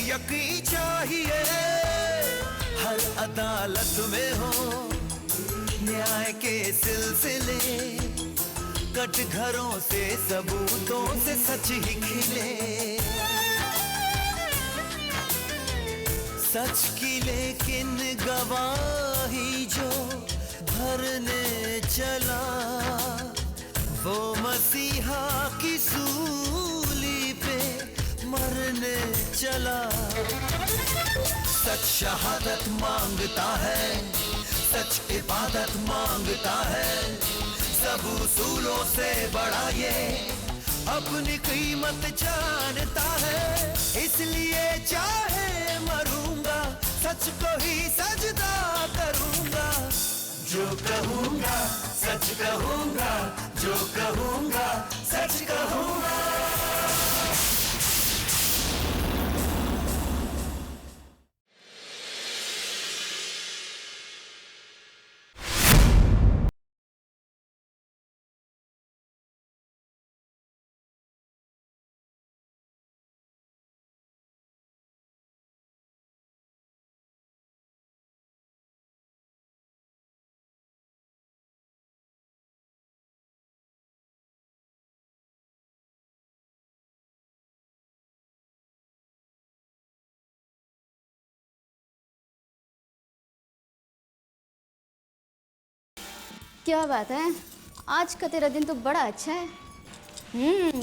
यकीन चाहिए, हर अदालत में हो न्याय के सिलसिले, कट घरों से सबूतों से सच ही खिले। सच की लेकिन गवाही जो भरने चला, वो मसीहा की सूली पे मरने चला। सच शहादत मांगता है, सच इबादत मांगता है, सब उसूलों से बड़ा ये अपनी कीमत जानता है। इसलिए चाहे मरूंगा, सच को ही सजदा करूंगा। जो कहूंगा सच कहूंगा, जो कहूंगा सच कहूंगा। क्या बात है, आज का तेरा दिन तो बड़ा अच्छा है।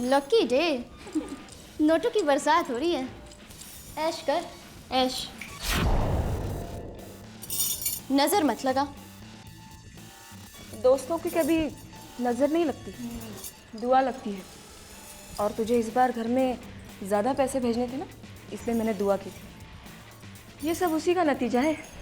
Lucky day. नोटों की बरसात हो रही है। ऐश कर, ऐश। नजर मत लगा। दोस्तों की कभी नजर नहीं लगती, दुआ लगती है। और तुझे इस बार घर में ज़्यादा पैसे भेजने थे ना, इसलिए मैंने दुआ की थी। ये सब उसी का नतीजा है।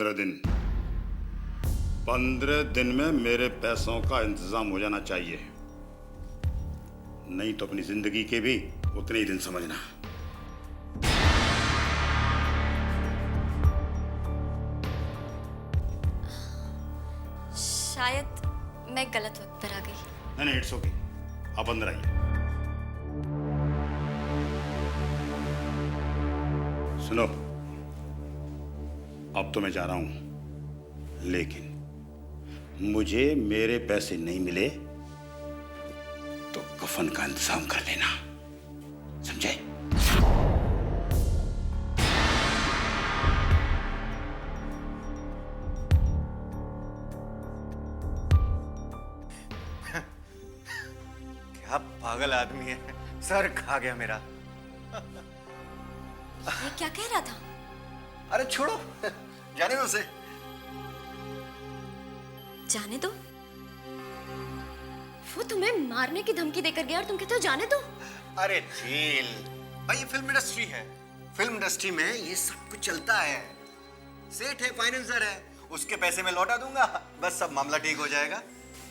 दिन 15 दिन में मेरे पैसों का इंतजाम हो जाना चाहिए, नहीं तो अपनी जिंदगी के भी उतने ही दिन समझना। शायद मैं गलत वक्त पर आ गई। नहीं, इट्स ओके, आप अंदर आइए। सुनो, अब तो मैं जा रहा हूं, लेकिन मुझे मेरे पैसे नहीं मिले तो कफन का इंतजाम कर लेना, समझे? क्या पागल आदमी है, सर खा गया मेरा। ये क्या कह रहा था? अरे छोड़ो, जाने दो उसे। जाने दो? वो तुम्हें मारने की धमकी देकर गया और तुम कहते हो जाने दो? अरे झील भाई, ये फिल्म इंडस्ट्री है। फिल्म इंडस्ट्री में ये सब कुछ चलता है। सेठ है, फाइनेंसर है, उसके पैसे मैं लौटा दूंगा, बस सब मामला ठीक हो जाएगा।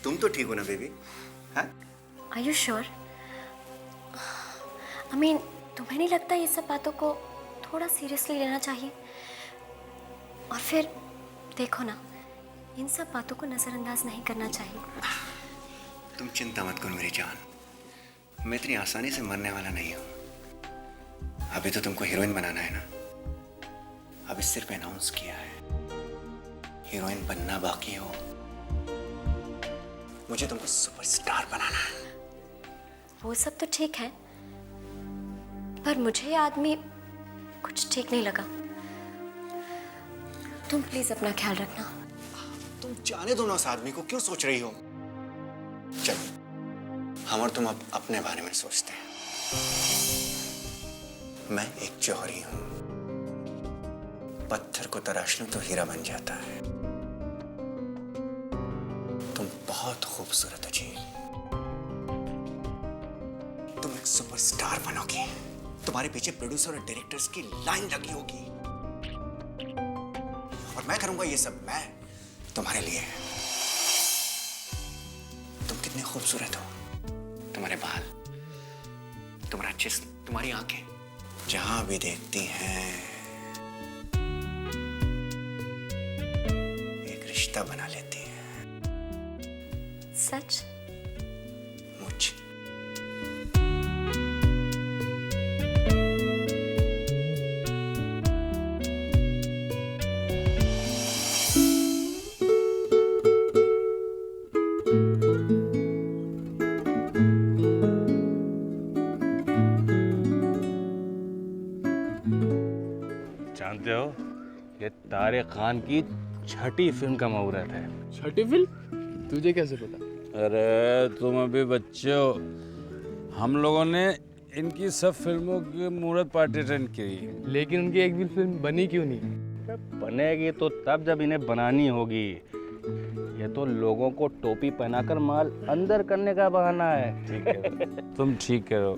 तुम तो ठीक हो ना बेबी? हाँ? Are you sure? I mean, तुम्हें नहीं लगता ये सब बातों को थोड़ा सीरियसली लेना चाहिए? और फिर देखो ना, इन सब बातों को नजरअंदाज नहीं करना चाहिए। तुम चिंता मत करो मेरी जान, मैं इतनी आसानी से मरने वाला नहीं हूं। अभी तो तुमको हीरोइन बनाना है ना, अभी सिर्फ अनाउंस किया है, हीरोइन बनना बाकी हो। मुझे तुमको सुपरस्टार बनाना है। वो सब तो ठीक है, पर मुझे ये आदमी कुछ ठीक नहीं लगा। तुम प्लीज अपना ख्याल रखना। तुम जाने दो ना उस आदमी को, क्यों सोच रही हो? चलो, हम और तुम अब अपने बारे में सोचते हैं। मैं एक जौहरी हूं, पत्थर को तराश लूं तो हीरा बन जाता है। तुम बहुत बहुत खूबसूरत हो जी। तुम एक सुपरस्टार बनोगी। तुम्हारे पीछे प्रोड्यूसर और डायरेक्टर्स की लाइन लगी होगी और मैं करूंगा ये सब मैं तुम्हारे लिए। तुम कितने खूबसूरत हो। तुम्हारे बाल, तुम्हारा जिस्म, तुम्हारी आंखें जहां भी देखती हैं एक रिश्ता बना लेती हैं। सच? मुझ जानते हो ये तारिक खान की छठी फिल्म का मुहूर्त है। छठी फिल्म? तुझे कैसे पता? अरे तुम अभी बच्चे हो, हम लोगों ने इनकी सब फिल्मों की मुहूर्त पार्टी अटेंड की। लेकिन उनकी एक भी फिल्म बनी क्यों नहीं? बनेगी तो तब जब इन्हें बनानी होगी। ये तो लोगों को टोपी पहनाकर माल अंदर करने का बहाना है। ठीक है तुम ठीक करो,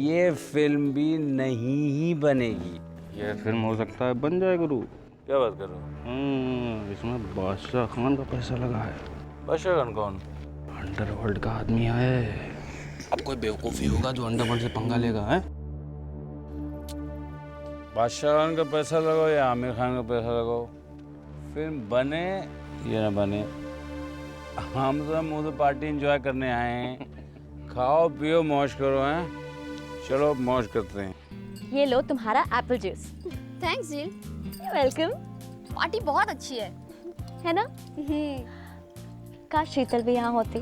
ये फिल्म भी नहीं ही बनेगी। ये फिल्म हो सकता है बन जाए गुरु। क्या बात कर रहे हो? इसमें बादशाह खान का पैसा लगा है। बादशाह खान कौन? अंडरवर्ल्ड का आदमी है। अब कोई बेवकूफ़ी होगा जो अंडरवर्ल्ड से पंगा लेगा है? बादशाह खान का पैसा लगाओ या आमिर खान का पैसा लगाओ, फिल्म बने या ना बने, हम तो मुझे पार्टी एंजॉय करने आए हैं। खाओ पियो मौज करो हैं। चलो मौज करते हैं। ये लो तुम्हारा एप्पल जूस। थैंक्स जी। वेलकम। पार्टी बहुत अच्छी है ना? काश शीतल भी यहाँ होती,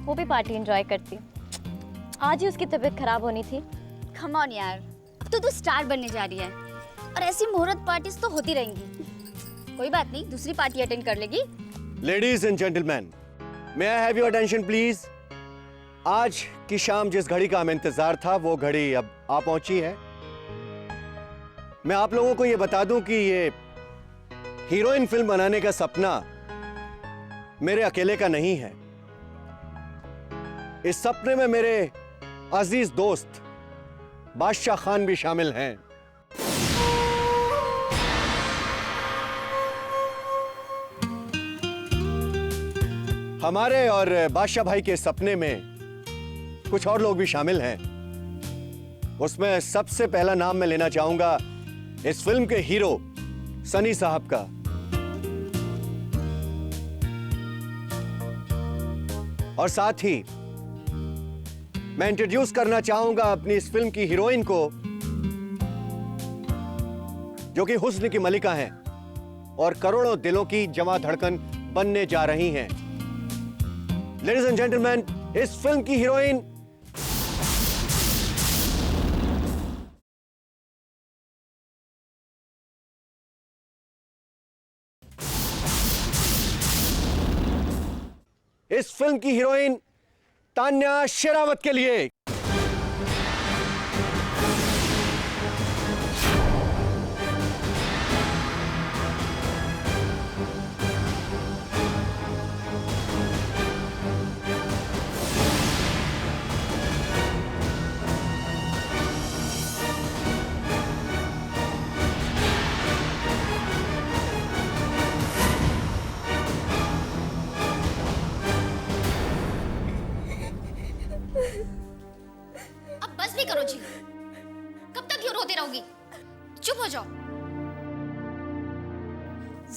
वो भी पार्टी एंजॉय करती। आज ही उसकी तबीयत खराब होनी थी। कम ऑन यार, अब तो तू स्टार बनने जा रही है और ऐसी मुहूर्त पार्टीज तो होती रहेंगी। कोई बात नहीं, दूसरी पार्टी अटेंड कर लेगी। Ladies and gentleman, may I have your attention please. आज की शाम जिस घड़ी का हमें इंतजार था वो घड़ी अब आ पहुंची है। मैं आप लोगों को ये बता दूं कि ये हीरोइन फिल्म बनाने का सपना मेरे अकेले का नहीं है। इस सपने में मेरे अजीज दोस्त बादशाह खान भी शामिल हैं। हमारे और बादशाह भाई के सपने में कुछ और लोग भी शामिल हैं। उसमें सबसे पहला नाम मैं लेना चाहूंगा इस फिल्म के हीरो सनी साहब का। और साथ ही मैं इंट्रोड्यूस करना चाहूंगा अपनी इस फिल्म की हीरोइन को, जो कि हुस्न की मलिका हैं और करोड़ों दिलों की जवां धड़कन बनने जा रही हैं। लेडीज एंड जेंटलमैन, इस फिल्म की हीरोइन तान्या शेरावत के लिए। अब बस भी करो जी, कब तक यूं रोते रहोगी? चुप हो जाओ।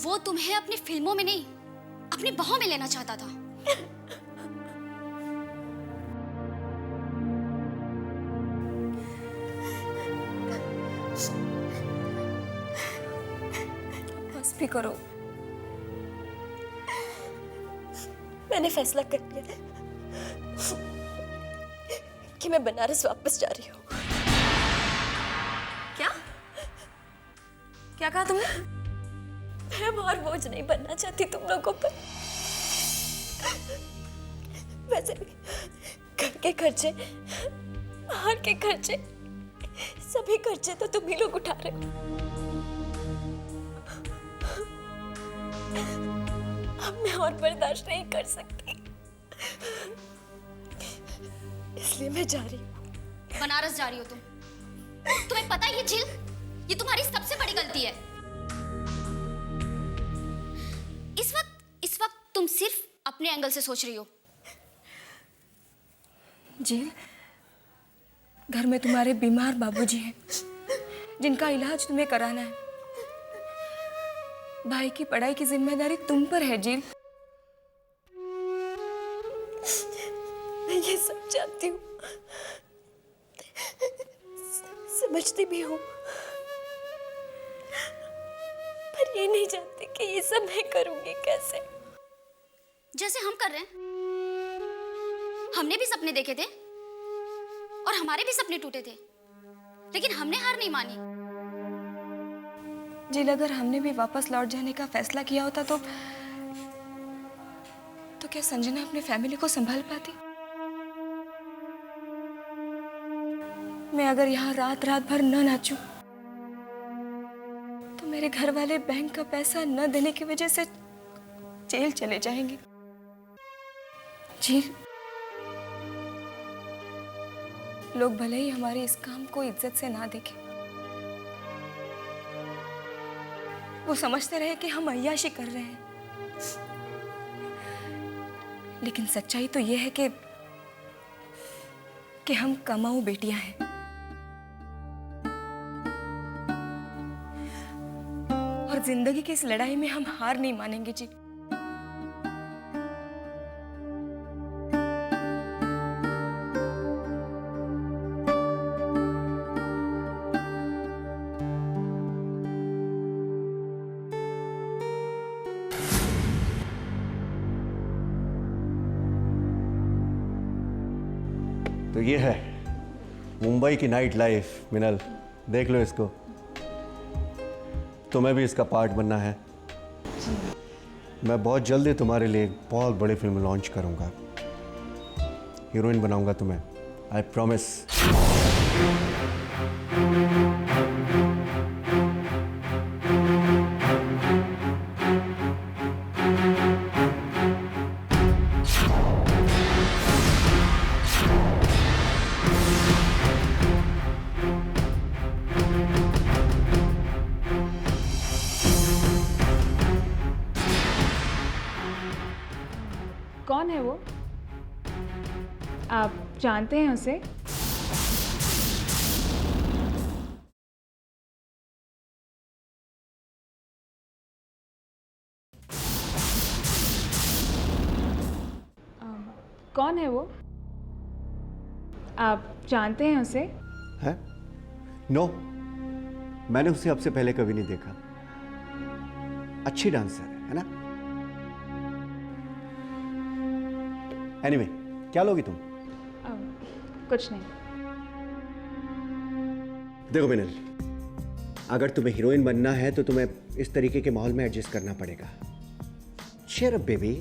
वो तुम्हें अपनी फिल्मों में नहीं, अपनी बाहों में लेना चाहता था। बस भी करो। मैंने फैसला कर लिया कि मैं बनारस वापस जा रही हूँ। क्या? क्या कहा तुमने? मैं और बोझ नहीं बनना चाहती तुम लोगों पर। वैसे भी घर के खर्चे, बाहर के खर्चे, सभी खर्चे तो तुम ही लोग उठा रहे हो। अब मैं और बर्दाश्त नहीं कर सकती, इसलिए मैं जा रही हूँ। बनारस जा रही हो तुम? तुम्हें पता है ये झील, ये तुम्हारी सबसे बड़ी गलती है। इस वक्त तुम सिर्फ अपने एंगल से सोच रही हो। झील, घर में तुम्हारे बीमार बाबूजी हैं जिनका इलाज तुम्हें कराना है। भाई की पढ़ाई की जिम्मेदारी तुम पर है झील। मैं ये सब जानती हूँ, समझती भी हूँ, पर ये नहीं जानती कि ये सब मैं करूंगी कैसे। जैसे हम कर रहे हैं। हमने भी सपने देखे थे और हमारे भी सपने टूटे थे, लेकिन हमने हार नहीं मानी। जिल, अगर हमने भी वापस लौट जाने का फैसला किया होता तो क्या संजना अपनी फैमिली को संभाल पाती? मैं अगर यहाँ रात भर न नाचूं तो मेरे घर वाले बैंक का पैसा न देने की वजह से जेल चले जाएंगे। झील, लोग भले ही हमारे इस काम को इज्जत से ना देखें, वो समझते रहे कि हम अय्याशी कर रहे हैं, लेकिन सच्चाई तो ये है कि हम कमाऊ बेटियां हैं। और जिंदगी की इस लड़ाई में हम हार नहीं मानेंगे जी। तो ये है मुंबई की नाइट लाइफ। मिनल, देख लो इसको, तुम्हें भी इसका पार्ट बनना है। मैं बहुत जल्दी तुम्हारे लिए एक बहुत बड़ी फिल्म लॉन्च करूंगा, हीरोइन बनाऊंगा तुम्हें, आई प्रॉमिस। कौन है वो? आप जानते हैं उसे? कौन है वो? आप जानते हैं उसे? है? नो, मैंने उसे आपसे पहले कभी नहीं देखा। अच्छी डांसर है ना? एनीवे, क्या लोगी तुम? कुछ नहीं। देखो मिनल, अगर तुम्हें हीरोइन बनना है तो तुम्हें इस तरीके के माहौल में एडजस्ट करना पड़ेगा। cheer up baby.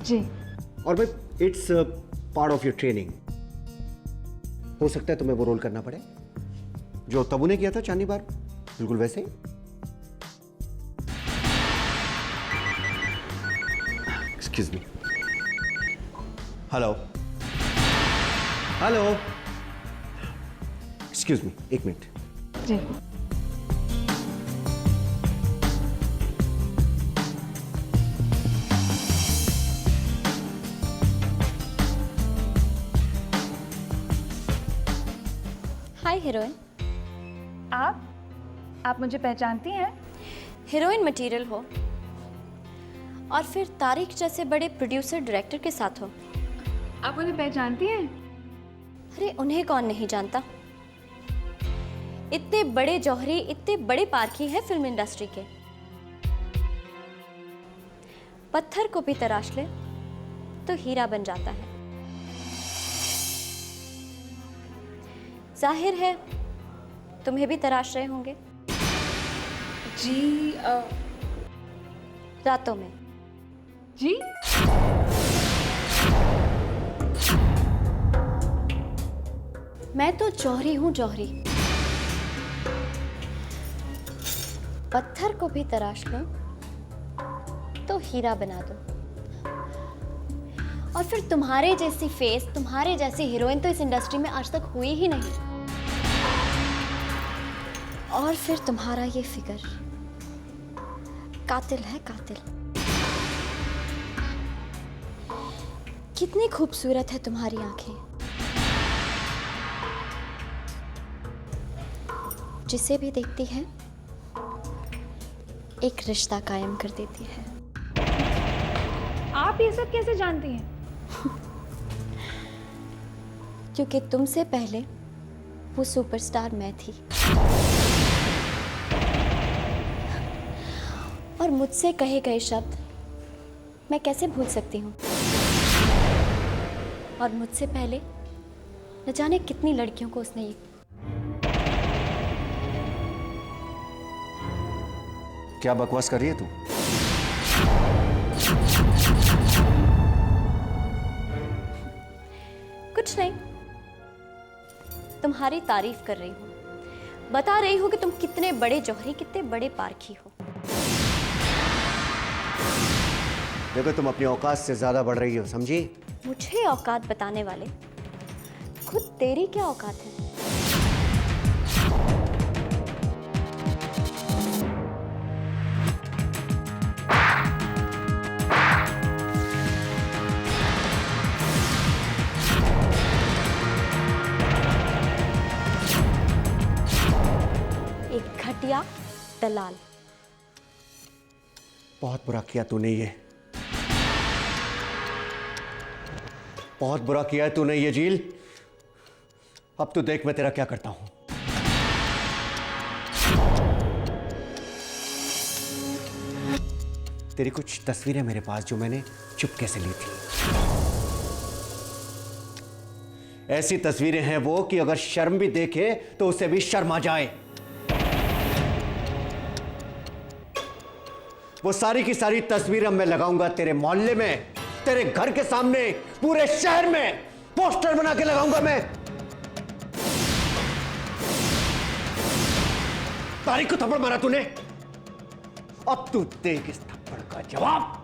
जी। और भाई, it's part of your training. हो सकता है तुम्हें वो रोल करना पड़े जो तबू ने किया था चांदी बार, बिल्कुल वैसे ही। Excuse me. Hello hello, excuse me, एक मिनट। जी। हाय हीरोइन। आप मुझे पहचानती हैं? हीरोइन मटेरियल हो और फिर तारिक जैसे बड़े प्रोड्यूसर डायरेक्टर के साथ हो। आप उन्हें पहचानती हैं? अरे उन्हें कौन नहीं जानता, इतने बड़े जौहरी, इतने बड़े पारखी है फिल्म इंडस्ट्री के। पत्थर को भी तराश ले तो हीरा बन जाता है। जाहिर है तुम्हें भी तराश रहे होंगे। जी। रातों में। जी। मैं तो जौहरी हूँ, जौहरी। पत्थर को भी तराश लो तो हीरा बना दूं। और फिर तुम्हारे जैसी फेस, तुम्हारे जैसी हीरोइन तो इस इंडस्ट्री में आज तक हुई ही नहीं। और फिर तुम्हारा ये फिगर कातिल है, कातिल। कितनी खूबसूरत है तुम्हारी आंखें, जिसे भी देखती है एक रिश्ता कायम कर देती है। आप ये सब कैसे जानती हैं? क्योंकि तुमसे पहले वो सुपरस्टार मैं थी, और मुझसे कहे गए शब्द मैं कैसे भूल सकती हूँ। और मुझसे पहले न जाने कितनी लड़कियों को उसने ये क्या बकवास कर रही है तू? कुछ नहीं, तुम्हारी तारीफ कर रही हूँ, बता रही हूँ कि तुम कितने बड़े जौहरी, कितने बड़े पारखी हो। देखो तुम अपनी औकात से ज्यादा बढ़ रही हो, समझी? मुझे औकात बताने वाले, खुद तेरी क्या औकात है? एक घटिया दलाल। बहुत बुरा किया तूने ये, बहुत बुरा किया है तूने ये झील। अब तू देख मैं तेरा क्या करता हूं। तेरी कुछ तस्वीरें मेरे पास जो मैंने चुपके से ली थी। ऐसी तस्वीरें हैं वो कि अगर शर्म भी देखे तो उसे भी शर्म आ जाए। वो सारी की सारी तस्वीरें मैं लगाऊंगा तेरे मोहल्ले में, तेरे घर के सामने, पूरे शहर में पोस्टर बना के लगाऊंगा मैं। तारीख को थप्पड़ मारा तूने, अब तू देख इस थप्पड़ का जवाब।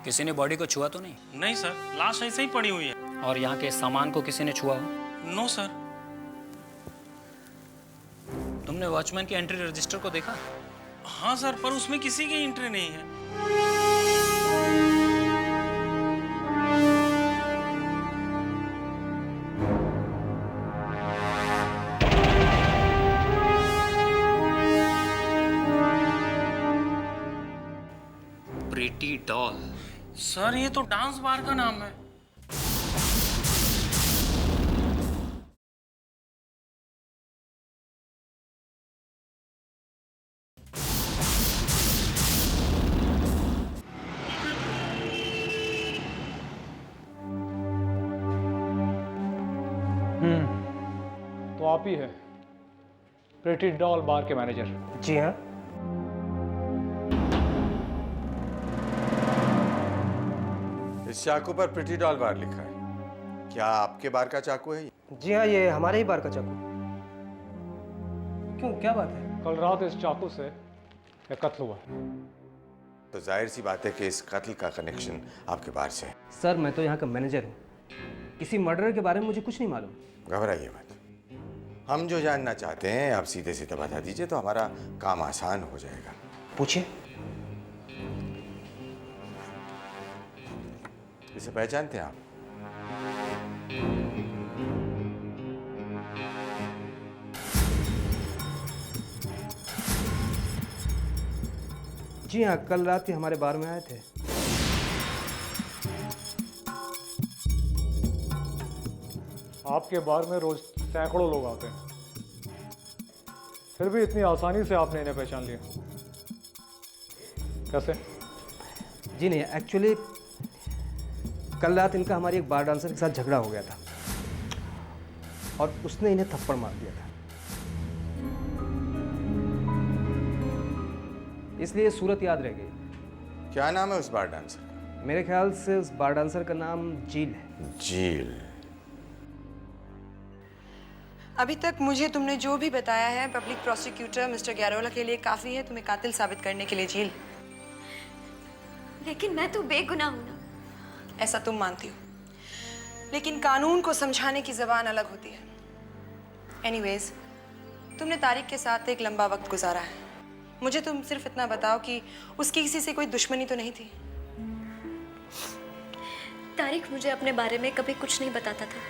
किसी ने बॉडी को छुआ तो नहीं? नहीं सर, लाश ऐसे ही पड़ी हुई है। और यहाँ के सामान को किसी ने छुआ हो? No sir. तुमने वॉचमैन की एंट्री रजिस्टर को देखा? हाँ सर, पर उसमें किसी की एंट्री नहीं है। Pretty doll. सर ये तो डांस बार का नाम है। तो आप ही है प्रीटी डॉल बार के मैनेजर? जी हाँ। इस चाकू पर प्रीटी डॉल बार लिखा है। क्या आपके बार का चाकू है? जी हाँ, ये हमारे ही बार का चाकू। क्यों, क्या बात है? कल रात इस चाकू से एक कत्ल हुआ। तो जाहिर सी बात है कि इस कत्ल का कनेक्शन आपके बार से है। सर मैं तो यहाँ का मैनेजर हूँ, किसी मर्डर के बारे में मुझे कुछ नहीं मालूम। घबराइए मत, हम जो जानना चाहते हैं आप सीधे सीधे बता दीजिए तो हमारा काम आसान हो जाएगा। पूछिए। इसे पहचानते हैं आप? जी हाँ, कल रात ही हमारे बार में आए थे। आपके बार में रोज सैकड़ों लोग आते हैं, फिर भी इतनी आसानी से आपने इन्हें पहचान लिया, कैसे? जी नहीं, एक्चुअली कल रात इनका हमारी एक बार डांसर के साथ झगड़ा हो गया था और उसने इन्हें थप्पड़ मार दिया था, इसलिए सूरत याद रह गई। क्या नाम है उस बार डांसर का? मेरे ख्याल से उस बार डांसर का नाम जील है। जील। अभी तक मुझे तुमने जो भी बताया है पब्लिक प्रोसिक्यूटर मिस्टर गैरोला के लिए काफी है तुम्हें कातिल साबित करने के लिए, जील। लेकिन मैं तो बेगुनाह हूं ना। ऐसा तुम मानती हो, लेकिन कानून को समझाने की जबान अलग होती है। एनीवेज, तुमने तारिक के साथ एक लंबा वक्त गुजारा है। मुझे तुम सिर्फ इतना बताओ कि उसकी किसी से कोई दुश्मनी तो नहीं थी? तारिक मुझे अपने बारे में कभी कुछ नहीं बताता था,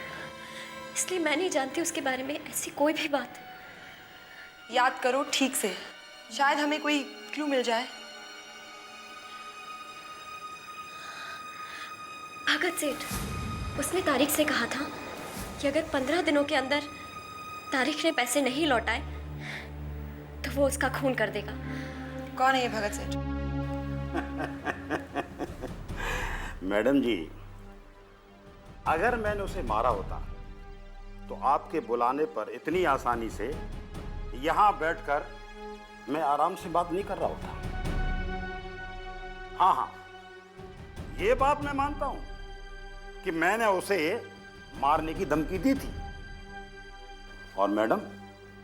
इसलिए मैं नहीं जानती उसके बारे में ऐसी कोई भी बात। याद करो ठीक से, शायद हमें कोई क्लू मिल जाए। भगत सेठ, उसने तारिक से कहा था कि अगर 15 दिनों के अंदर तारिक ने पैसे नहीं लौटाए तो वो उसका खून कर देगा। कौन है ये भगत सेठ? मैडम जी, अगर मैंने उसे मारा होता तो आपके बुलाने पर इतनी आसानी से यहां बैठकर मैं आराम से बात नहीं कर रहा होता। हाँ हाँ, ये बात मैं मानता हूं कि मैंने उसे मारने की धमकी दी थी, और मैडम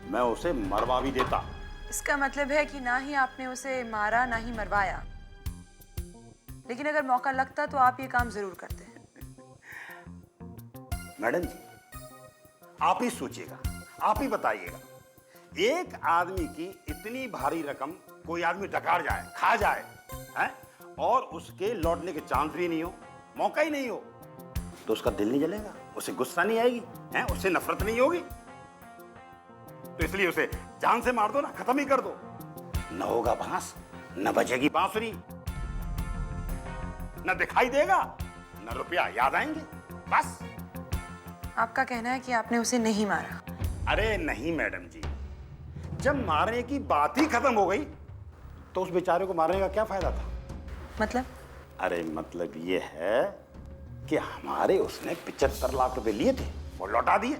मैं उसे मरवा भी देता। इसका मतलब है कि ना ही आपने उसे मारा ना ही मरवाया, लेकिन अगर मौका लगता तो आप ये काम जरूर करते। मैडम जी, आप ही सोचिएगा, आप ही बताइएगा, एक आदमी की इतनी भारी रकम कोई आदमी डकार जाए, खा जाए, हैं, और उसके लौटने के चांस भी नहीं हो, मौका ही नहीं हो, तो उसका दिल नहीं जलेगा, उसे गुस्सा नहीं आएगी, हैं, उससे नफरत नहीं होगी? तो इसलिए उसे जान से मार दो ना, खत्म ही कर दो। न होगा बांस, न बजेगी बांसुरी, न दिखाई देगा, न रुपया याद आएंगे, बस। आपका कहना है कि आपने उसे नहीं मारा? अरे नहीं मैडम जी, जब मारने की बात ही खत्म हो गई तो उस बेचारे को मारने का क्या फायदा था? मतलब? अरे मतलब ये है कि हमारे उसने 75 लाख रुपए लिए थे, वो लौटा दिए।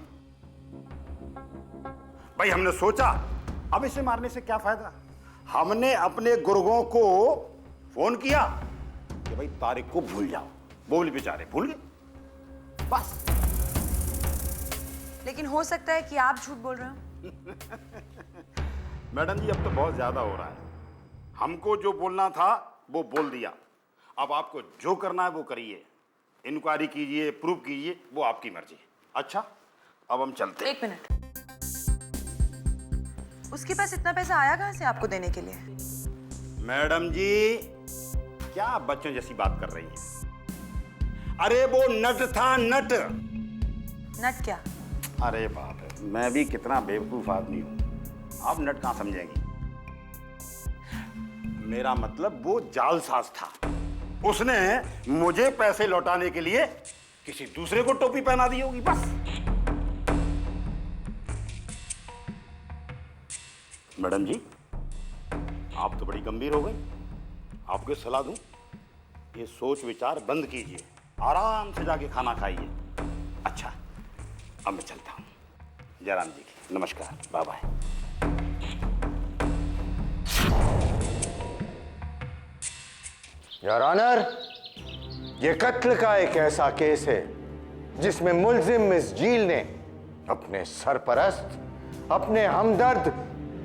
भाई हमने सोचा अब इसे मारने से क्या फायदा, हमने अपने गुर्गों को फोन किया कि भाई तारिक को भूल जाओ, बोल बेचारे भूल गए, बस। लेकिन हो सकता है कि आप झूठ बोल रहे हो। मैडम जी, अब तो बहुत ज्यादा हो रहा है, हमको जो बोलना था वो बोल दिया, अब आपको जो करना है वो करिए, इंक्वायरी कीजिए, प्रूव कीजिए, वो आपकी मर्जी। अच्छा, अब हम चलते। एक मिनट, उसके पास इतना पैसा आया कहां से आपको देने के लिए? मैडम जी, क्या आप बच्चों जैसी बात कर रही हैं? अरे वो नट था, नट। नट क्या? अरे बाप रे, मैं भी कितना बेवकूफ आदमी हूं, आप नट कहां समझेंगी? मेरा मतलब वो जालसाज था, उसने मुझे पैसे लौटाने के लिए किसी दूसरे को टोपी पहना दी होगी, बस। मैडम जी, आप तो बड़ी गंभीर हो गई, आपको सलाह दूं, ये सोच विचार बंद कीजिए, आराम से जाके खाना खाइए। अच्छा, अब मैं चलता हूं। जयराम जी की नमस्कार, बाय बाय। योर ऑनर, ये कत्ल का एक ऐसा केस है जिसमें मुल्जिम मिस जील ने अपने सरपरस्त, अपने हमदर्द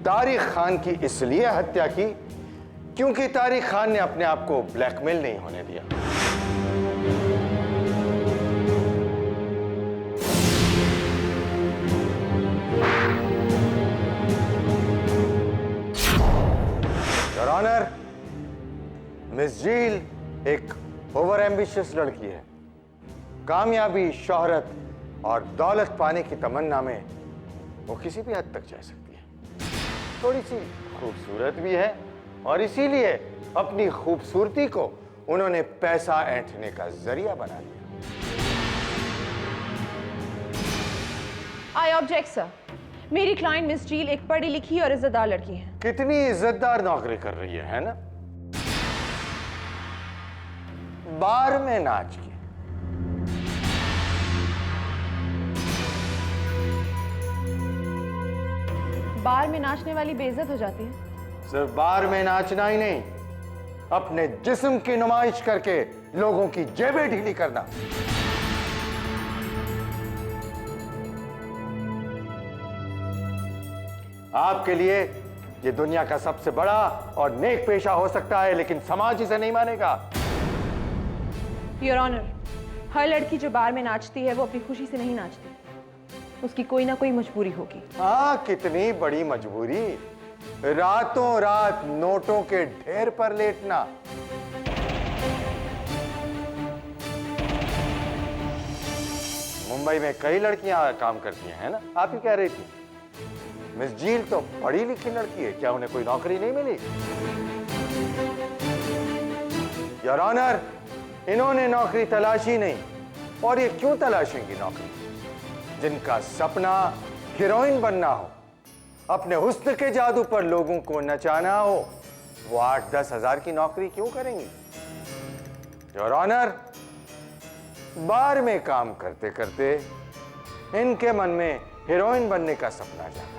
तारिक खान की इसलिए हत्या की क्योंकि तारिक खान ने अपने आप को ब्लैकमेल नहीं होने दिया। योर ऑनर, मिस जील एक ओवर एम्बिशियस लड़की है। कामयाबी, शोहरत और दौलत पाने की तमन्ना में वो किसी भी हद तक जा सकती है। थोड़ी सी खूबसूरत भी है और इसीलिए अपनी खूबसूरती को उन्होंने पैसा ऐंठने का जरिया बना दिया। I object sir. मेरी क्लाइंट मिस जील एक पढ़ी लिखी और इज्जतदार लड़की है। कितनी इज्जतदार नौकरी कर रही है ना? बार में नाच के। बार में नाचने वाली बेइज्जत हो जाती है। सिर्फ बार में नाचना ही नहीं, अपने जिस्म की नुमाइश करके लोगों की जेबें ढीली करना। आपके लिए ये दुनिया का सबसे बड़ा और नेक पेशा हो सकता है, लेकिन समाज इसे नहीं मानेगा। योर ऑनर, हर लड़की जो बार में नाचती है वो अपनी खुशी से नहीं नाचती, उसकी कोई ना कोई मजबूरी होगी। हाँ, कितनी बड़ी मजबूरी। रातों रात नोटों के ढेर पर लेटना। मुंबई में कई लड़कियां काम करती हैं ना, आप ही कह रही थी। मिस जील तो पढ़ी लिखी लड़की है, क्या उन्हें कोई नौकरी नहीं मिली? योर ऑनर, इन्होंने नौकरी तलाशी नहीं, और ये क्यों तलाशेंगी नौकरी? जिनका सपना हीरोइन बनना हो, अपने हुस्न के जादू पर लोगों को नचाना हो, वो 8-10 हजार की नौकरी क्यों करेंगी? योर ऑनर, बार में काम करते करते इनके मन में हीरोइन बनने का सपना जागा।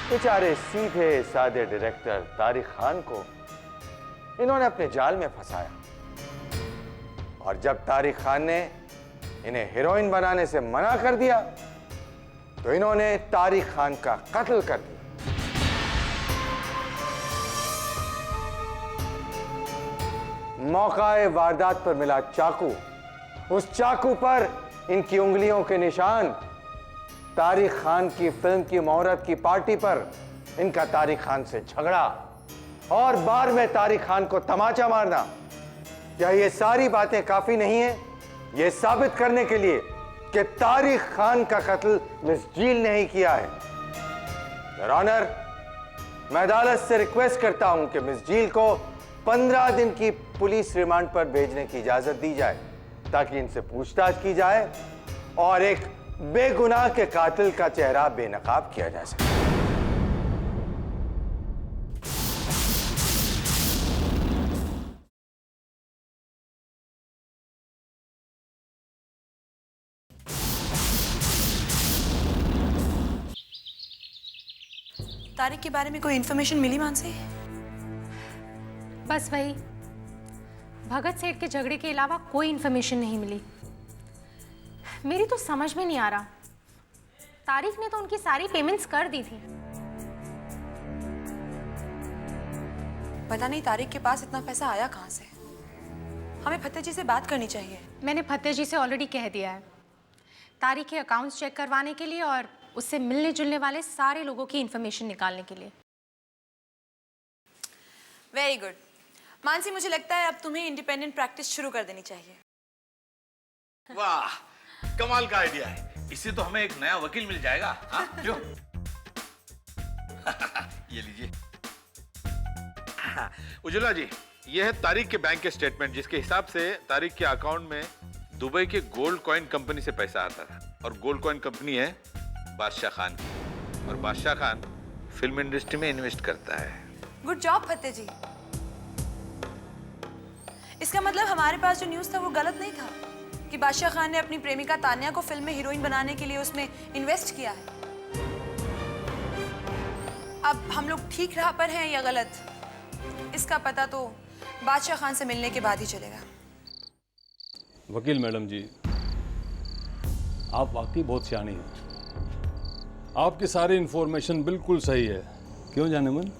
बेचारे सीधे सादे डायरेक्टर तारिक खान को इन्होंने अपने जाल में फंसाया, और जब तारिक खान ने इन्हें हीरोइन बनाने से मना कर दिया तो इन्होंने तारिक खान का कत्ल कर दिया। मौकाए वारदात पर मिला चाकू, उस चाकू पर इनकी उंगलियों के निशान। तारिक खान की फिल्म की मुहूर्त की पार्टी पर इनका तारिक खान से झगड़ा, और बार में तारिक खान को तमाचा मारना। क्या ये सारी बातें काफी नहीं है ये साबित करने के लिए कि तारिक खान का कत्ल मिस जील ने ही किया है? योर ऑनर, मैं अदालत से रिक्वेस्ट करता हूं कि मिस जील को 15 दिन की पुलिस रिमांड पर भेजने की इजाजत दी जाए, ताकि इनसे पूछताछ की जाए और एक बेगुनाह के कातिल का चेहरा बेनकाब किया जा सके। तारिक के बारे में कोई इन्फॉर्मेशन मिली मानसी? बस वही, भगत सेठ के झगड़े के अलावा कोई इन्फॉर्मेशन नहीं मिली। मेरी तो समझ में नहीं आ रहा, तारिक ने तो उनकी सारी पेमेंट्स कर दी थी। पता नहीं तारिक के पास इतना पैसा आया कहां से। हमें फतेह जी से बात करनी चाहिए। मैंने फतेह जी से ऑलरेडी कह दिया है, तारिक के अकाउंट्स चेक करवाने के लिए और उससे मिलने जुलने वाले सारे लोगों की इन्फॉर्मेशन निकालने के लिए। वेरी गुड मानसी, मुझे लगता है अब तुम्हें इंडिपेंडेंट प्रैक्टिस शुरू कर देनी चाहिए। वाह, कमाल का आइडिया है। इससे तो हमें एक नया वकील मिल जाएगा। हाँ, जो ये लीजिए। उज्ज्वला जी, ये है तारिक के बैंक के स्टेटमेंट, जिसके हिसाब से तारिक के अकाउंट में दुबई के गोल्ड कॉइन कंपनी से पैसा आता था, और गोल्ड कॉइन कंपनी है बादशाह खान की, और बादशाह खान फिल्म इंडस्ट्री में इन्वेस्ट करता है। गुड जॉब फतेह जी। इसका मतलब हमारे पास जो न्यूज़ था वो गलत नहीं था कि बादशाह खान ने अपनी प्रेमिका तान्या को फिल्म में हीरोइन बनाने के लिए उसमें इन्वेस्ट किया है। अब हम लोग ठीक राह पर हैं या गलत, इसका पता तो बादशाह खान से मिलने के बाद ही चलेगा। वकील मैडम जी, आप वाकई बहुत सियानी हैं। आपकी सारी इंफॉर्मेशन बिल्कुल सही है। क्यों जानेमन?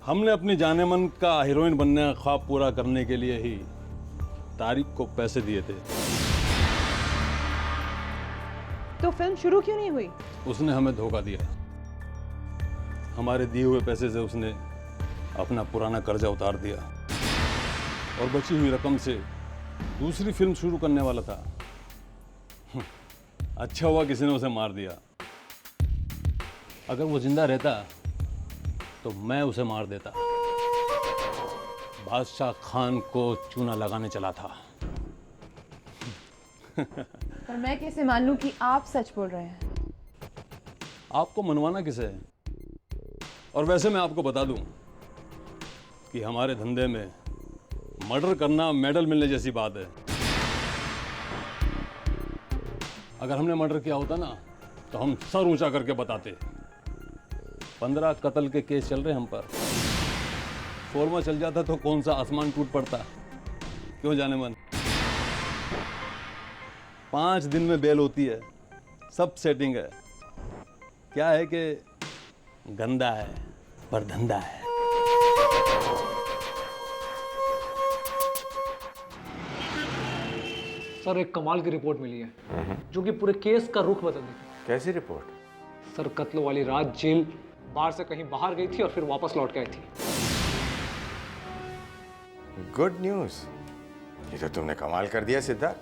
हमने अपनी जानेमन का हीरोइन बनने का ख्वाब पूरा करने के लिए ही तारिक को पैसे दिए थे। तो फिल्म शुरू क्यों नहीं हुई? उसने हमें धोखा दिया। हमारे दिए हुए पैसे से उसने अपना पुराना कर्जा उतार दिया, और बची हुई रकम से दूसरी फिल्म शुरू करने वाला था। अच्छा हुआ किसी ने उसे मार दिया। अगर वो जिंदा रहता तो मैं उसे मार देता। बादशाह खान को चूना लगाने चला था। पर मैं कैसे मान लूं कि आप सच बोल रहे हैं? आपको मनवाना किसे है? और वैसे मैं आपको बता दूं कि हमारे धंधे में मर्डर करना मेडल मिलने जैसी बात है। अगर हमने मर्डर किया होता ना तो हम सर ऊंचा करके बताते। 15 कत्ल के केस चल रहे हम पर। फोरमा चल जाता तो कौन सा आसमान टूट पड़ता। क्यों जाने मन? 5 दिन में बेल होती है, सब सेटिंग है। क्या है कि गंदा है पर धंधा है। सर एक कमाल की रिपोर्ट मिली है जो कि पूरे केस का रुख बदल देगी। कैसी रिपोर्ट? सर कत्ल वाली रात जेल बाहर से कहीं बाहर गई थी और फिर वापस लौट के आई थी। Good news. ये तो तुमने कमाल कर दिया सिद्धार्थ,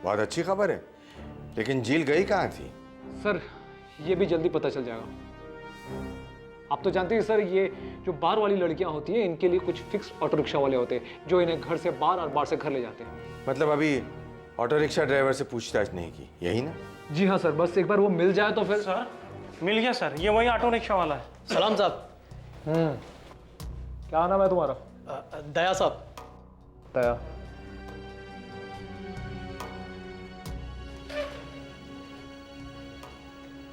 बहुत अच्छी खबर है। लेकिन झील गई कहाँ थी? सर ये भी जल्दी पता चल जाएगा। आप तो जानते हैं सर, ये जो बाहर वाली लड़कियां होती हैं इनके लिए कुछ फिक्स ऑटो रिक्शा वाले होते हैं जो इन्हें घर से बाहर और बाहर से घर ले जाते हैं। मतलब अभी ऑटो रिक्शा ड्राइवर से पूछताछ नहीं की, यही ना? जी हाँ सर, बस एक बार वो मिल जाए तो फिर। सर मिल गया सर, ये वही ऑटो रिक्शा वाला है। सलाम साहब। क्या नाम है तुम्हारा? दया साहब। दया।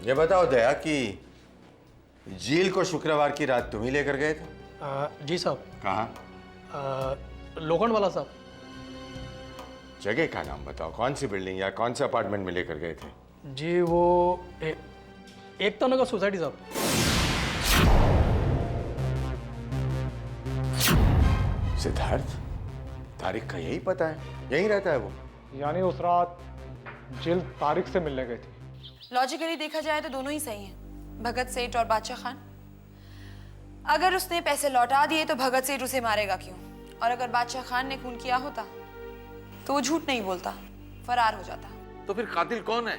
ये बताओ दया कि झील को शुक्रवार की रात तुम ही लेकर गए थे? जी साहब। कहाँ? लोखंड वाला साहब। जगह का नाम बताओ, कौन सी बिल्डिंग या कौन से अपार्टमेंट में लेकर गए थे? जी वो एकता नगर सोसाइटी साहब। सिद्धार्थ, तारिक का यही पता है, यहीं रहता है वो? यानी उस रात जेल तारिक से मिलने गई थी। लॉजिकली देखा जाए तो दोनों ही सही हैं, भगत सेठ और बादशाह खान। अगर उसने पैसे लौटा दिए तो भगत सेठ उसे मारेगा क्यों? और अगर बादशाह खान ने खून किया होता तो वो झूठ नहीं बोलता, फरार हो जाता। तो फिर कातिल कौन है?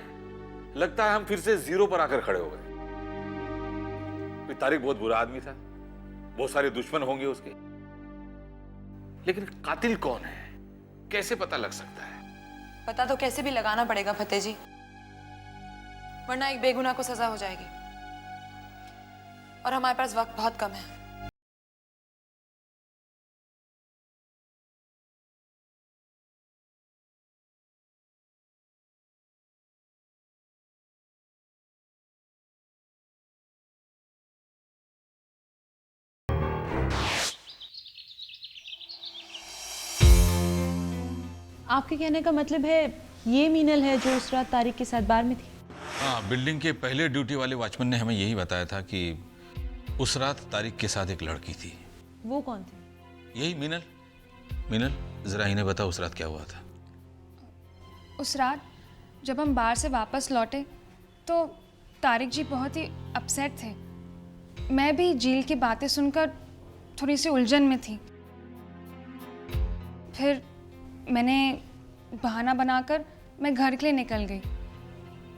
लगता है हम फिर से जीरो पर आकर खड़े हो गए। तारिक बहुत बुरा आदमी था, बहुत सारे दुश्मन होंगे उसके, लेकिन कातिल कौन है कैसे पता लग सकता है? पता तो कैसे भी लगाना पड़ेगा फतेह जी, वरना एक बेगुनाह को सजा हो जाएगी और हमारे पास वक्त बहुत कम है। आपके कहने का मतलब है ये मीनल है जो उस रात तारिक के साथ बार में थी? हाँ, बिल्डिंग के पहले ड्यूटी वाले वॉचमैन ने हमें यही बताया था कि उस रात तारिक के साथ एक लड़की थी। वो कौन थी? यही मीनल। मीनल, जरा इन्हें बताओ उस रात क्या हुआ था? उस रात जब हम बाहर से वापस लौटे तो तारिक जी बहुत ही अपसेट थे। मैं भी झील की बातें सुनकर थोड़ी सी उलझन में थी। फिर मैंने बहाना बनाकर मैं घर के लिए निकल गई।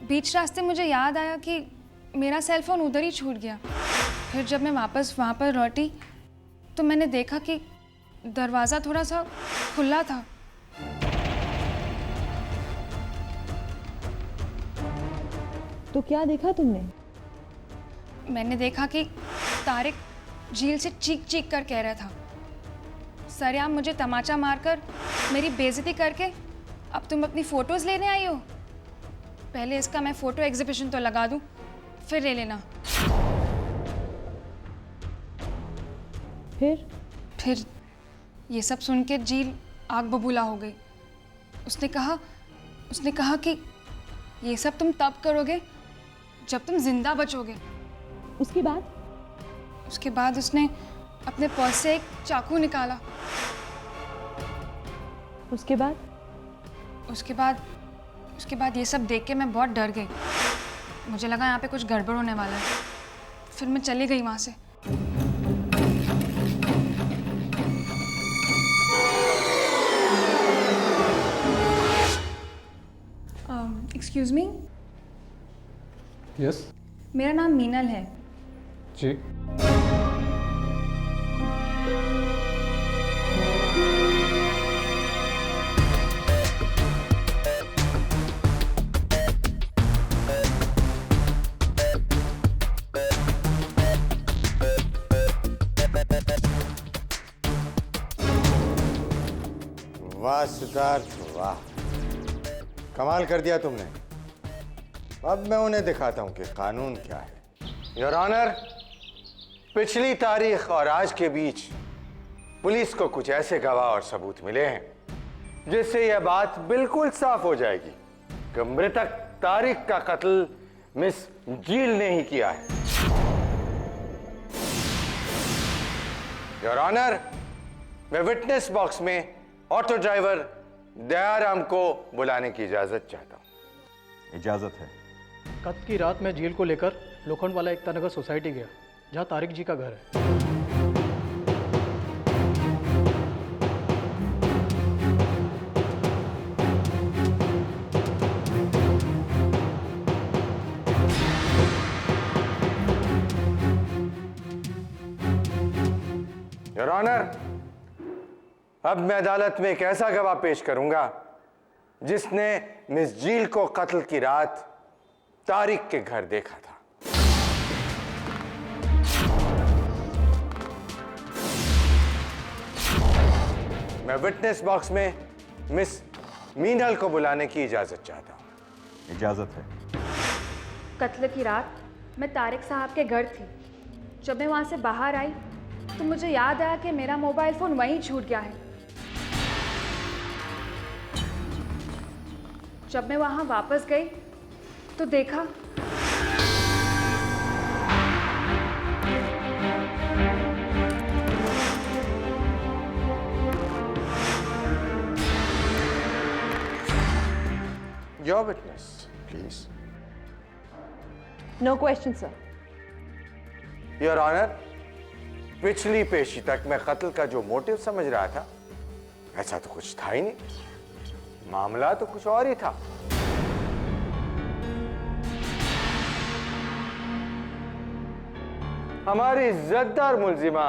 बीच रास्ते मुझे याद आया कि मेरा सेल फोन उधर ही छूट गया। फिर जब मैं वापस वहाँ पर लौटी तो मैंने देखा कि दरवाज़ा थोड़ा सा खुला था। तो क्या देखा तुमने? मैंने देखा कि तारिक झील से चीख चीख कर कह रहा था, सरेआम मुझे तमाचा मारकर मेरी बेइज्जती करके अब तुम अपनी फ़ोटोज़ लेने आई हो? पहले इसका मैं फ़ोटो एग्जीबिशन तो लगा दूं, फिर ले लेना। फिर ये सब सुन के झील आग बबूला हो गई। उसने कहा कि ये सब तुम तब करोगे जब तुम जिंदा बचोगे। उसके बाद उसने अपने पर्स से एक चाकू निकाला। उसके बाद ये सब देख के मैं बहुत डर गई। मुझे लगा यहाँ पे कुछ गड़बड़ होने वाला है। फिर मैं चली गई वहाँ से। Excuse me. यस। मेरा नाम मीनल है। जी। वाह सिद्धार्थ वाह, कमाल कर दिया तुमने। अब मैं उन्हें दिखाता हूं कि कानून क्या है। योर ऑनर, पिछली तारीख और आज के बीच पुलिस को कुछ ऐसे गवाह और सबूत मिले हैं जिससे यह बात बिल्कुल साफ हो जाएगी कि मृतक तारिक का कत्ल मिस जील ने ही किया है। योर ऑनर, मैं विटनेस बॉक्स में ऑटो ड्राइवर दयाराम को बुलाने की इजाजत चाहता हूं। इजाजत है। कल की रात मैं झील को लेकर लोखंड वाला एकता नगर सोसाइटी गया, जहां तारिक जी का घर है। योर ऑनर, अब मैं अदालत में एक ऐसा गवाह पेश करूंगा जिसने मिस जील को कत्ल की रात तारिक के घर देखा था। मैं विटनेस बॉक्स में मिस मीनल को बुलाने की इजाजत चाहता हूं। इजाजत है। कत्ल की रात मैं तारिक साहब के घर थी। जब मैं वहाँ से बाहर आई तो मुझे याद आया कि मेरा मोबाइल फ़ोन वहीं छूट गया है। जब मैं वहाँ वापस गई तो देखा Your witness, please. No question, sir. Your Honor, पिछली पेशी तक मैं कत्ल का जो मोटिव समझ रहा था ऐसा तो कुछ था ही नहीं। मामला तो कुछ और ही था। हमारी इज्जतदार मुलजिमा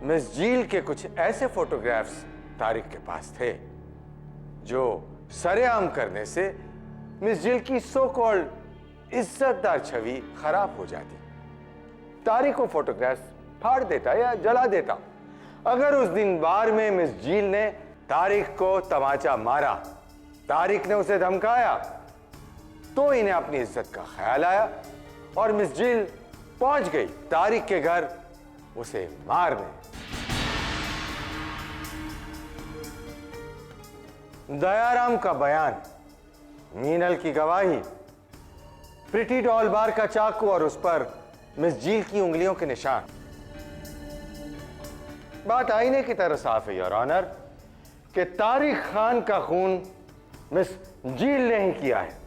मिस जील के कुछ ऐसे फोटोग्राफ्स तारिक के पास थे जो सरेआम करने से मिस जील की सो कॉल्ड इज्जतदार छवि खराब हो जाती। तारिक को फोटोग्राफ्स फाड़ देता या जला देता। अगर उस दिन बार में मिस जील ने तारिक को तमाचा मारा, तारिक ने उसे धमकाया, तो इन्हें अपनी इज्जत का ख्याल आया और मिस जील पहुंच गई तारिक के घर उसे मारने। दयाराम का बयान, मीनल की गवाही, प्रिटी डॉल बार का चाकू और उस पर मिस जील की उंगलियों के निशान, बात आईने की तरह साफ है योर ऑनर कि तारिक खान का खून मिस जील ने ही किया है।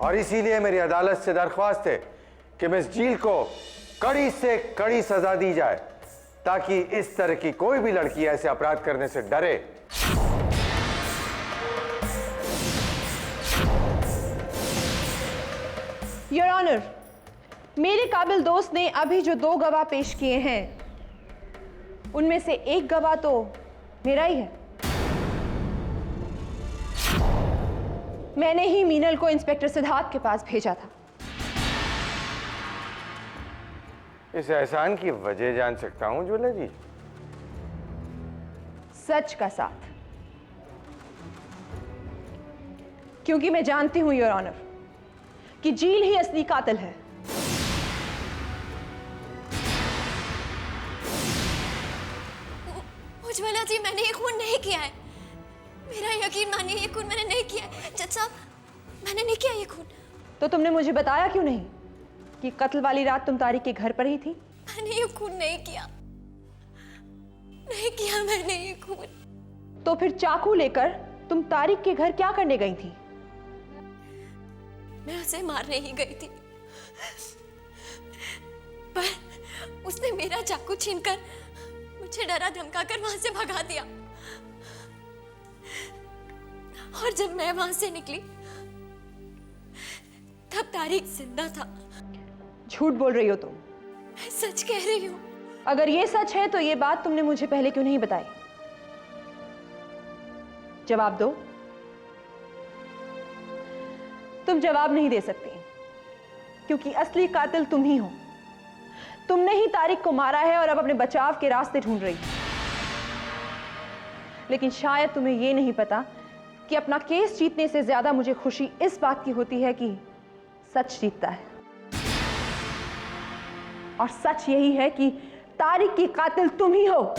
और इसीलिए मेरी अदालत से दरख्वास्त है कि मिस जील को कड़ी से कड़ी सजा दी जाए ताकि इस तरह की कोई भी लड़की ऐसे अपराध करने से डरे। योर ऑनर, मेरे काबिल दोस्त ने अभी जो 2 गवाह पेश किए हैं उनमें से एक गवाह तो मेरा ही है। मैंने ही मीनल को इंस्पेक्टर सिद्धार्थ के पास भेजा था। इस एहसान की वजह जान सकता हूं ज्वेलर जी? सच का साथ, क्योंकि मैं जानती हूं योर ऑनर कि जील ही असली कातिल है। उज्ज्वला जी, मैंने ये खून नहीं किया है। मेरा यकीन मानिए, ये खून मैंने नहीं किया है। जज साहब, मैंने नहीं किया ये खून। तो तुमने मुझे बताया क्यों नहीं कि कत्ल वाली रात तुम तारिक के घर पर ही थी? मैंने ये खून नहीं किया, नहीं किया मैंने ये खून। तो फिर चाकू लेकर तुम तारिक के घर क्या करने गई थी? मैं उसे मारने ही गई थी, पर उसने मेरा चाकू छीनकर मुझे डरा धमकाकर वहां से भगा दिया। और जब मैं वहां से निकली तब तारिक जिंदा था। झूठ बोल रही हो तुम। मैं सच कह रही हूँ। अगर ये सच है तो ये बात तुमने मुझे पहले क्यों नहीं बताई? जवाब दो। तुम जवाब नहीं दे सकती क्योंकि असली कातिल तुम ही हो। तुमने ही तारिक को मारा है और अब अपने बचाव के रास्ते ढूंढ रही हो। लेकिन शायद तुम्हें यह नहीं पता कि अपना केस जीतने से ज्यादा मुझे खुशी इस बात की होती है कि सच जीतता है। और सच यही है कि तारिक की कातिल तुम ही हो।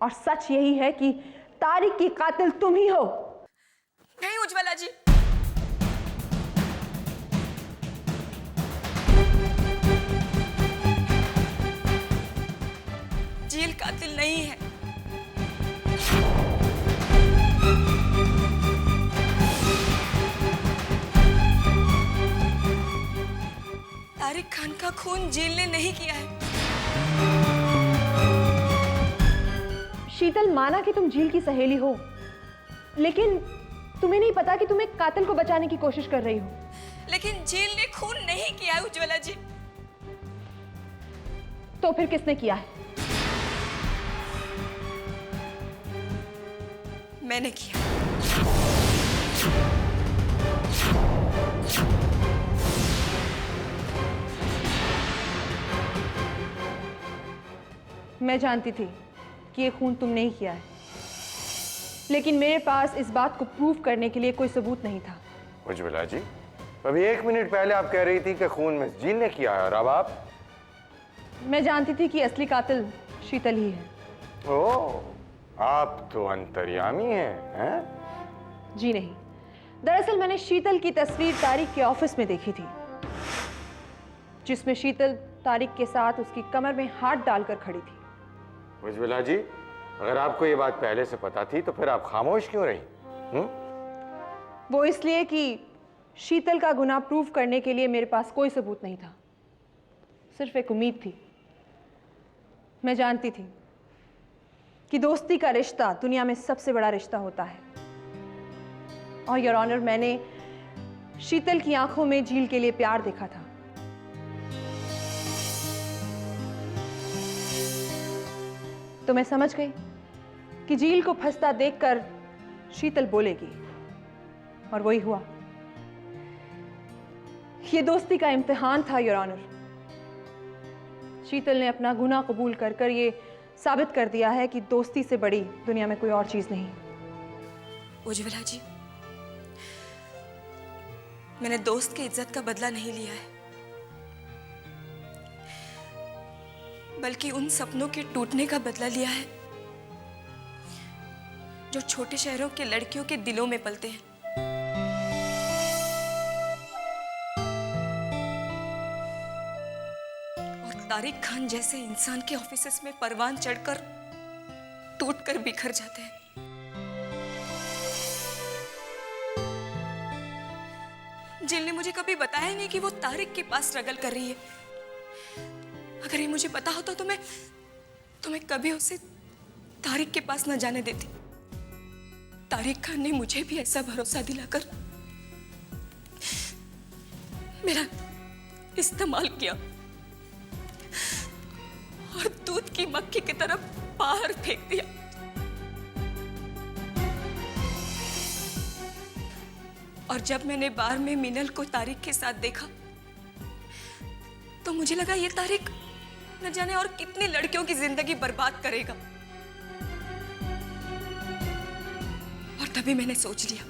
और सच यही है कि तारिक की कातिल तुम ही हो। नहीं उज्ज्वला जी, झील कातिल नहीं है। तारिक खान का खून झील ने नहीं किया है। शीतल, माना कि तुम झील की सहेली हो, लेकिन तुम्हें नहीं पता कि तुम एक कातिल को बचाने की कोशिश कर रही हो। लेकिन झील ने खून नहीं किया है उज्ज्वला जी। तो फिर किसने किया है? मैंने किया। मैं जानती थी कि ये खून तुमने ही किया है, लेकिन मेरे पास इस बात को प्रूव करने के लिए कोई सबूत नहीं था। उज्ज्वला जी, अभी 1 मिनट पहले आप कह रही थी कि खून मिस झील ने किया है, और अब आप? मैं जानती थी कि असली कातिल शीतल ही है। ओह, आप तो अंतर्यामी हैं? जी नहीं, दरअसल मैंने शीतल की तस्वीर तारिक के ऑफिस में देखी थी, जिसमें शीतल तारिक के साथ उसकी कमर में हाथ डालकर खड़ी थी। उज्ज्वला जी, अगर आपको ये बात पहले से पता थी तो फिर आप खामोश क्यों रही? वो इसलिए कि शीतल का गुनाह प्रूव करने के लिए मेरे पास कोई सबूत नहीं था, सिर्फ एक उम्मीद थी। मैं जानती थी कि दोस्ती का रिश्ता दुनिया में सबसे बड़ा रिश्ता होता है। और योर ऑनर, मैंने शीतल की आंखों में झील के लिए प्यार देखा था। तो मैं समझ गई कि झील को फंसता देखकर शीतल बोलेगी, और वही हुआ। ये दोस्ती का इम्तिहान था योर ऑनर। शीतल ने अपना गुनाह कबूल कर कर ये साबित कर दिया है कि दोस्ती से बड़ी दुनिया में कोई और चीज नहीं। उज्ज्वला जी, मैंने दोस्त की इज्जत का बदला नहीं लिया है, बल्कि उन सपनों के टूटने का बदला लिया है जो छोटे शहरों के लड़कियों के दिलों में पलते हैं। और तारिक खान जैसे इंसान के ऑफिसेस में परवान चढ़कर टूटकर बिखर जाते हैं। जिल ने मुझे कभी बताया ही नहीं कि वो तारिक के पास स्ट्रगल कर रही है। अगर ये मुझे पता होता तो मैं कभी उसे तारिक के पास न जाने देती। तारिक खान ने मुझे भी ऐसा भरोसा दिलाकर मेरा इस्तेमाल किया और दूध की मक्खी की तरफ बाहर फेंक दिया। और जब मैंने बार में मिनल को तारिक के साथ देखा तो मुझे लगा ये तारिक न जाने और कितनी लड़कियों की जिंदगी बर्बाद करेगा। और तभी मैंने सोच लिया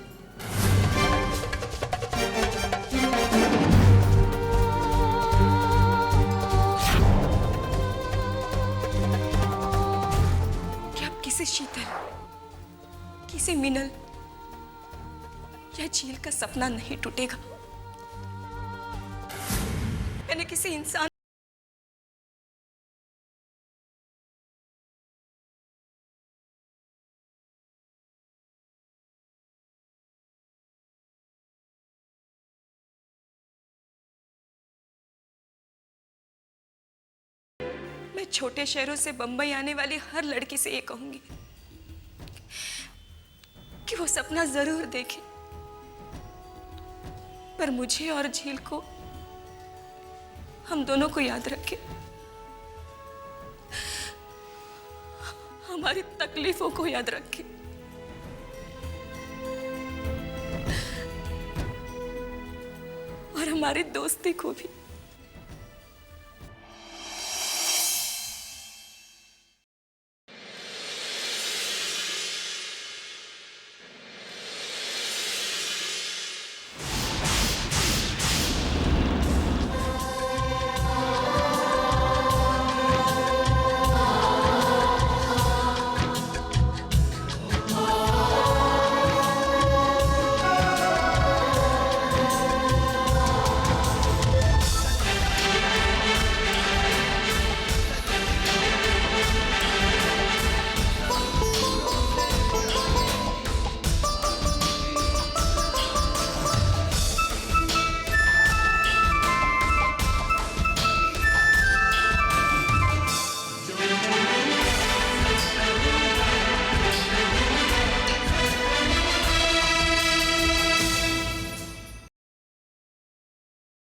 कि अब किसी शीतल, किसी मिनल या झील का सपना नहीं टूटेगा। मैंने किसी इंसान मैं छोटे शहरों से बंबई आने वाली हर लड़की से ये कहूंगी कि वो सपना जरूर देखे, पर मुझे और झील को, हम दोनों को याद रखे। हमारी तकलीफों को याद रखे और हमारी दोस्ती को भी।